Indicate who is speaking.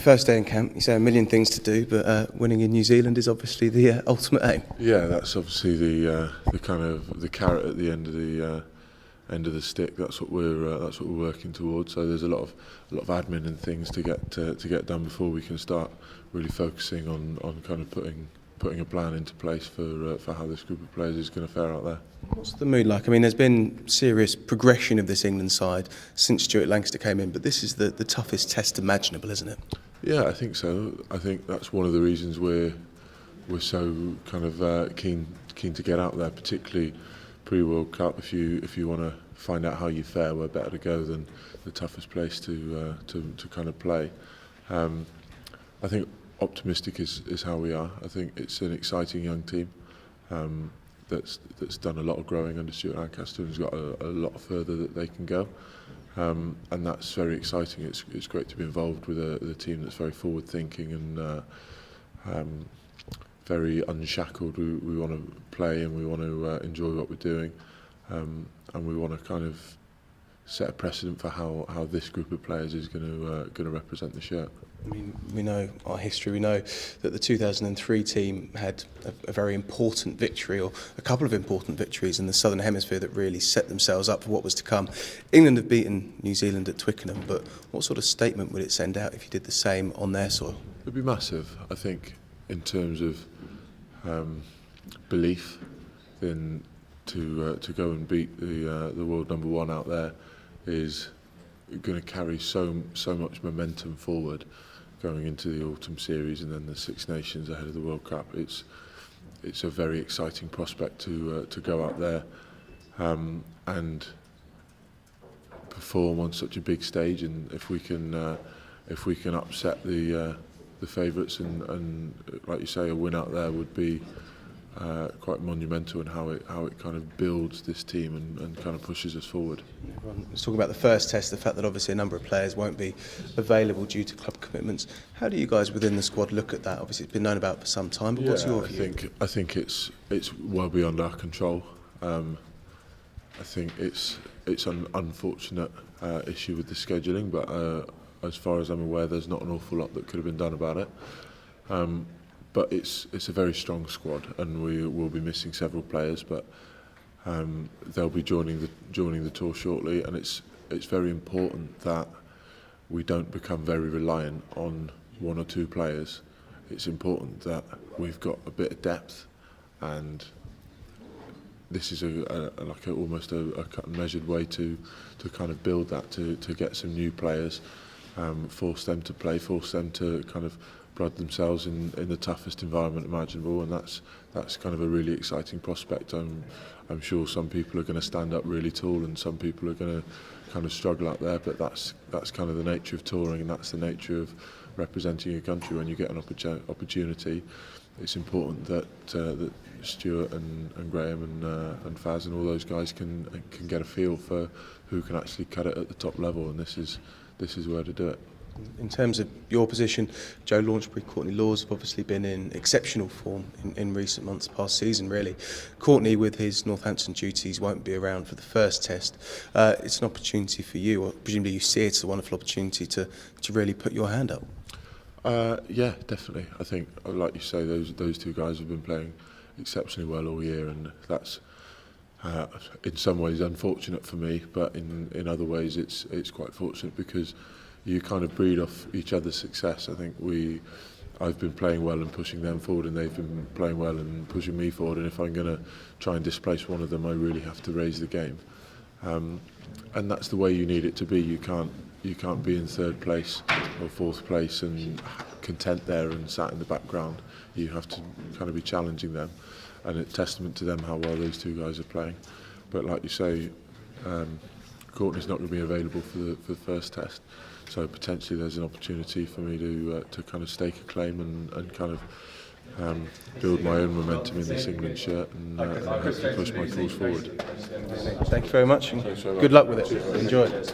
Speaker 1: First day in camp, you say a million things to do, but winning in New Zealand is obviously the ultimate aim.
Speaker 2: Yeah, that's obviously the kind of the carrot at the end of the stick. That's what we're working towards. So there's a lot of admin and things to get done before we can start really focusing on kind of putting a plan into place for how this group of players is going to fare out there.
Speaker 1: What's the mood like? I mean, there's been serious progression of this England side since Stuart Lancaster came in, but this is the toughest test imaginable, isn't it?
Speaker 2: Yeah, I think so. I think that's one of the reasons we're so kind of keen to get out there, particularly pre-World Cup. If you want to find out how you fare, where better to go than the toughest place to kind of play. I think optimistic is how we are. I think it's an exciting young team that's done a lot of growing under Stuart Lancaster and has got a lot further that they can go. And that's very exciting. It's great to be involved with a team that's very forward thinking and very unshackled. We want to play and we want to enjoy what we're doing, and we want to kind of set a precedent for how this group of players is going to represent the shirt.
Speaker 1: I mean, we know our history. We know that the 2003 team had a very important victory, or a couple of important victories in the Southern Hemisphere that really set themselves up for what was to come. England have beaten New Zealand at Twickenham, but what sort of statement would it send out if you did the same on their soil?
Speaker 2: It'd be massive, I think, in terms of belief. Then to go and beat the world number one out there is going to carry so much momentum forward going into the autumn series and then the Six Nations ahead of the World Cup. It's a very exciting prospect to go out there and perform on such a big stage. And if we can upset the favourites and like you say, a win out there would be quite monumental in how it kind of builds this team and kind of pushes us forward.
Speaker 1: Let's talk about the first test, the fact that obviously a number of players won't be available due to club commitments. How do you guys within the squad look at that? Obviously it's been known about for some time, but what's your view?
Speaker 2: I think it's well beyond our control. I think it's an unfortunate issue with the scheduling, but as far as I'm aware, there's not an awful lot that could have been done about it. But it's a very strong squad, and we will be missing several players, but they'll be joining the tour shortly, and it's very important that we don't become very reliant on one or two players. It's important that we've got a bit of depth, and this is almost a cut and measured way to kind of build that, to get some new players, force them to play, force them to kind of blood themselves in the toughest environment imaginable, and that's kind of a really exciting prospect. I'm sure some people are going to stand up really tall and some people are going to kind of struggle out there, but that's kind of the nature of touring, and that's the nature of representing your country. When you get an opportunity, it's important that Stuart and Graham and Faz and all those guys can get a feel for who can actually cut it at the top level, and this is where to do it.
Speaker 1: In terms of your position, Joe Launchbury, Courtney Lawes have obviously been in exceptional form in recent months, past season really. Courtney, with his Northampton duties, won't be around for the first test. It's an opportunity for you, or presumably you see it as a wonderful opportunity to really put your hand up.
Speaker 2: Yeah, definitely. I think, like you say, those two guys have been playing exceptionally well all year, and that's in some ways unfortunate for me, but in other ways it's quite fortunate because you kind of breed off each other's success. I think I've been playing well and pushing them forward, and they've been playing well and pushing me forward, and if I'm going to try and displace one of them, I really have to raise the game, and that's the way you need it to be. You can't be in third place or fourth place and content there and sat in the background. You have to kind of be challenging them, and it's testament to them how well those two guys are playing. But like you say, Courtney's not going to be available for the first test, so potentially there's an opportunity for me to kind of stake a claim and kind of build my own momentum in this England shirt and hopefully push my cause forward.
Speaker 1: Thank you very much, and good luck with it. Enjoy it.